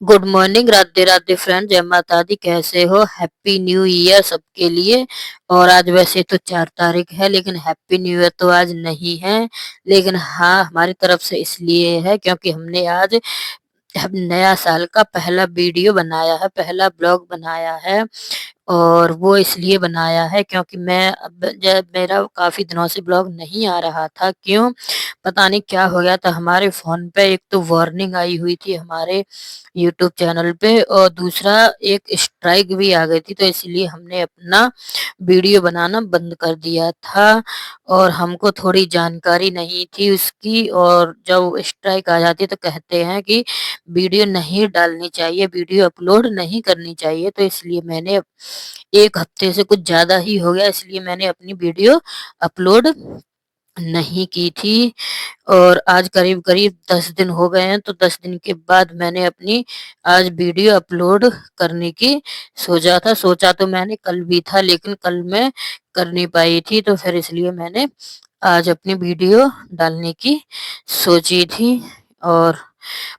Good morning, Radhe Radhe friend, जय माता दी। कैसे हो? हैप्पी न्यू ईयर सबके लिए। और आज वैसे तो 4 तारीख है, लेकिन हैप्पी न्यू ईयर तो आज नहीं है। लेकिन हाँ, हमारी तरफ से इसलिए है क्योंकि हमने आज हम नया साल का पहला वीडियो बनाया है, पहला ब्लॉग बनाया है। और वो इसलिए बनाया है क्योंकि मैं अब जब मेरा काफी दिनों से ब्लॉग नहीं आ रहा था। क्यों? पता नहीं क्या हो गया था हमारे फोन पे। एक तो वार्निंग आई हुई थी हमारे यूट्यूब चैनल पे, और दूसरा एक स्ट्राइक भी आ गई थी, तो इसलिए हमने अपना वीडियो बनाना बंद कर दिया था। और हमको थोड़ी जानकारी नहीं थी उसकी, और जब स्ट्राइक आ जाती है तो कहते हैं कि वीडियो नहीं डालनी चाहिए, वीडियो अपलोड नहीं करनी चाहिए। तो इसलिए मैंने 1 हफ्ते से कुछ ज़्यादा ही हो गया, इसलिए मैंने अपनी वीडियो अपलोड नहीं की थी। और आज करीब-करीब 10 दिन हो गए हैं, तो 10 दिन के बाद मैंने अपनी आज वीडियो अपलोड करने की सोचा तो मैंने कल भी था, लेकिन कल मैं कर नहीं पाई थी, तो फिर इसलिए मैंने आज अपनी वीडियो डालने की सोची थी। और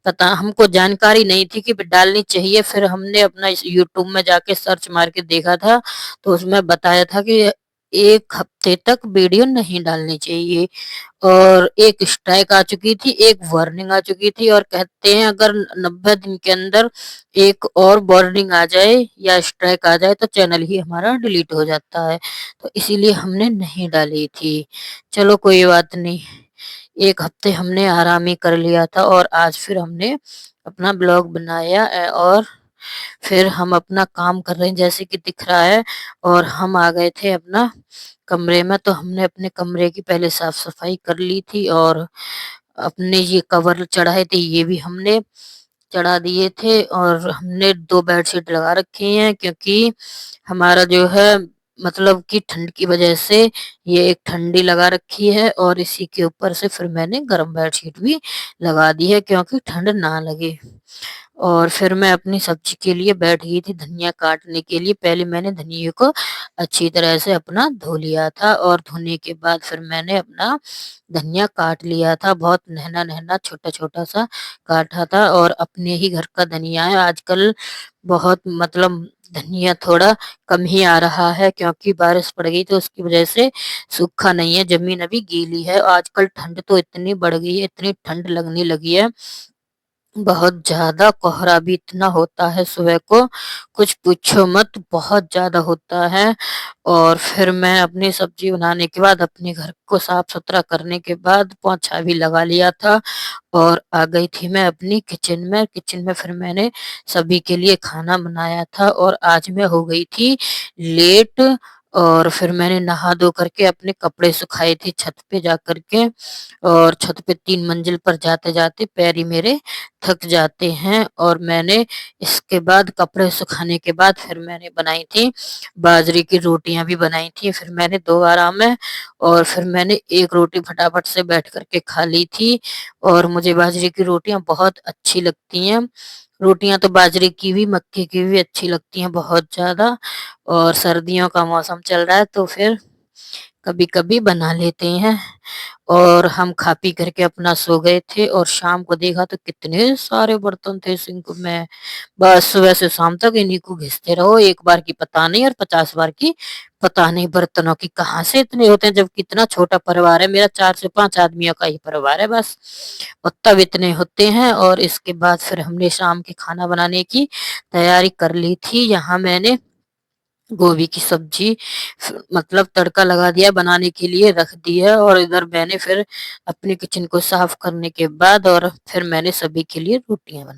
पता हमको जानकारी नहीं थी कि डालनी चाहिए। फिर हमने अपना इस यूट्यूब में जाके सर्च मार के देखा था, तो उसमें बताया था कि 1 हफ्ते तक वीडियो नहीं डालनी चाहिए। और एक स्ट्राइक आ चुकी थी, एक वार्निंग आ चुकी थी, और कहते हैं अगर 90 दिन के अंदर एक और वार्निंग आ जाए या स्ट्राइक आ जाए तो चैनल ही हमारा डिलीट हो जाता है। तो इसीलिए हमने नहीं डाली थी। चलो कोई बात नहीं, 1 हफ्ते हमने आराम ही कर लिया था, और आज फिर हमने अपना ब्लॉग बनाया और फिर हम अपना काम कर रहे हैं जैसे कि दिख रहा है। और हम आ गए थे अपना कमरे में, तो हमने अपने कमरे की पहले साफ सफाई कर ली थी, और अपने ये कवर चढ़ाए थे ये भी हमने चढ़ा दिए थे। और हमने 2 बेडशीट लगा रखी हैं क्योंकि हमारा जो है मतलब कि ठंड की वजह से ये एक ठंडी लगा रखी है, और इसी के ऊपर से फिर मैंने गर्म बेडशीट भी लगा दी है क्योंकि ठंड ना लगे। और फिर मैं अपनी सब्जी के लिए बैठ गई थी धनिया काटने के लिए। पहले मैंने धनिये को अच्छी तरह से अपना धो लिया था, और धोने के बाद फिर मैंने अपना धनिया काट लिया था। बहुत नन्हा-नन्हा छोटा-छोटा सा काटा था, और अपने ही घर का धनिया है। आजकल बहुत मतलब धनिया थोड़ा कम ही आ रहा है क्योंकि बारिश पड़ गई तो उसकी वजह से सूखा नहीं है, ज़मीन अभी गीली है। आजकल ठंड तो इतनी बढ़ गई है, इतनी ठंड लगने लगी है, बहुत ज़्यादा कोहरा भी इतना होता है सुबह को, कुछ पूछो मत, बहुत ज़्यादा होता है। और फिर मैं अपनी सब्जी बनाने के बाद अपने घर को साफ-सुथरा करने के बाद पोंछा भी लगा लिया था, और आ गई थी मैं अपनी किचन में। किचन में फिर मैंने सभी के लिए खाना बनाया था, और आज मैं हो गई थी लेट। और फिर मैंने नहा धो करके अपने कपड़े सुखाए थे छत पे जा कर के, और छत पे 3 मंजिल पर जाते-जाते पैर ही मेरे थक जाते हैं। और मैंने इसके बाद कपड़े सुखाने के बाद फिर मैंने बनाई थी बाजरे की रोटियाँ भी बनाई थी फिर मैंने दोबारा में। और फिर मैंने एक रोटी फटाफट से बैठ कर के खा ली थी, और मुझे बाजरे की रोटियाँ बहुत अच्छी लगती हैं। रोटियाँ तो बाजरे की भी, मक्के की भी अच्छी लगती हैं बहुत ज़्यादा। और सर्दियों का मौसम चल रहा है तो फिर कभी-कभी बना लेते हैं। और हम खा पी करके अपना सो गए थे, और शाम को देखा तो कितने सारे बर्तन थे सिंक में। बस सुबह से शाम तक इन्हीं को घिसते रहो, एक बार की पता नहीं और 50 बार की पता नहीं। बर्तनों की कहाँ से इतने होते हैं, जबकि इतना छोटा परिवार है मेरा, 4 से 5 आदमियों का ही परिवार है बस। और तब इतने होते हैं। और इसके बाद फिर हमने शाम के खाना बनाने की तैयारी कर ली थी। यहाँ मैंने गोभी की सब्जी मतलब तड़का लगा दिया, बनाने के लिए रख दी है। और इधर मैंने फिर अपने किचन को साफ करने के बाद और फिर मैंने सभी के लिए रोटियां बनाई।